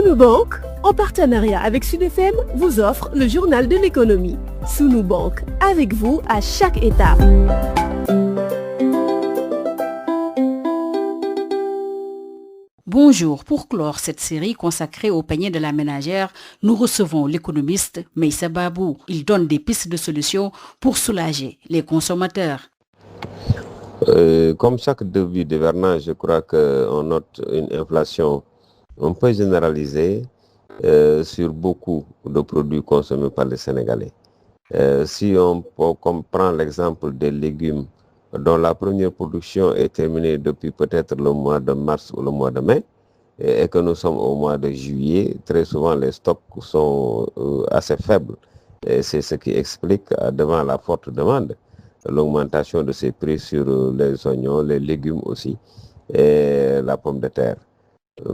Sunu Bank, en partenariat avec Sud FM, vous offre le journal de l'économie. Sunu Bank, avec vous à chaque étape. Bonjour, pour clore cette série consacrée au panier de la ménagère, nous recevons l'économiste Meissa Babou. Il donne des pistes de solutions pour soulager les consommateurs. Comme chaque début d'hivernage, je crois qu'on note une inflation un peu généralisée sur beaucoup de produits consommés par les Sénégalais. Si on prend l'exemple des légumes, dont la première production est terminée depuis peut-être le mois de mars ou le mois de mai, et que nous sommes au mois de juillet, très souvent les stocks sont assez faibles. Et c'est ce qui explique, devant la forte demande, l'augmentation de ces prix sur les oignons, les légumes aussi, et la pomme de terre.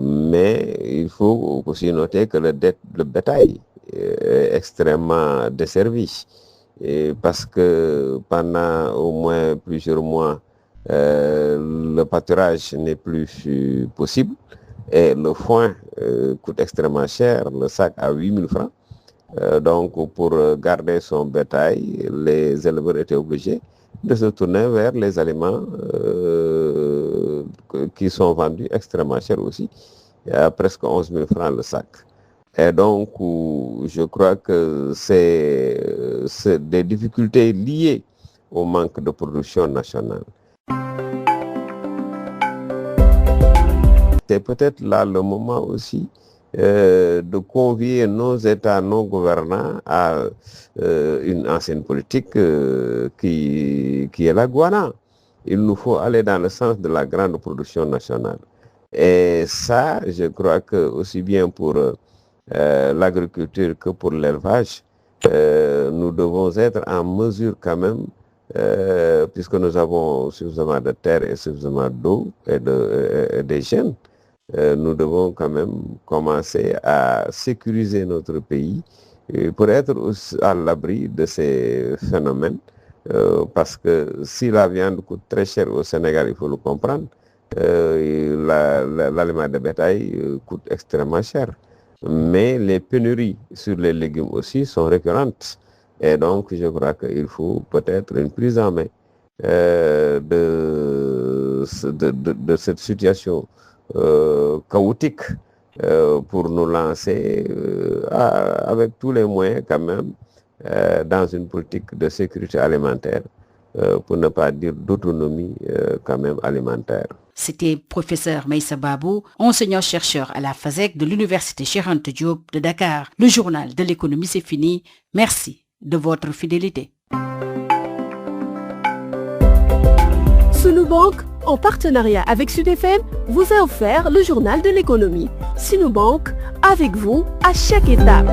Mais il faut aussi noter que le bétail est extrêmement desservi. Parce que pendant au moins plusieurs mois, le pâturage n'est plus possible et le foin coûte extrêmement cher, le sac à 8 000 francs. Donc pour garder son bétail, les éleveurs étaient obligés de se tourner vers les aliments qui sont vendus extrêmement cher aussi, à presque 11 000 francs le sac. Et donc, je crois que c'est des difficultés liées au manque de production nationale. C'est peut-être là le moment aussi de convier nos États, nos gouvernants à une ancienne politique qui est la Guana. Il nous faut aller dans le sens de la grande production nationale. Et ça, je crois que aussi bien pour l'agriculture que pour l'élevage, nous devons être en mesure quand même, puisque nous avons suffisamment de terre et suffisamment d'eau et des jeunes, nous devons quand même commencer à sécuriser notre pays pour être à l'abri de ces phénomènes. Parce que si la viande coûte très cher au Sénégal, il faut le comprendre, l'aliment de bétail coûte extrêmement cher. Mais les pénuries sur les légumes aussi sont récurrentes. Et donc, je crois qu'il faut peut-être une prise en main de cette situation chaotique pour nous lancer avec tous les moyens quand même dans une politique de sécurité alimentaire, pour ne pas dire d'autonomie quand même alimentaire. C'était professeur Meissa Babou, enseignant-chercheur à la FASEC de l'Université Cheikh Anta Diop de Dakar. Le journal de l'économie, c'est fini. Merci de votre fidélité. Sunu Bank, en partenariat avec Sud FM, vous a offert le journal de l'économie. Sunu Bank, avec vous à chaque étape.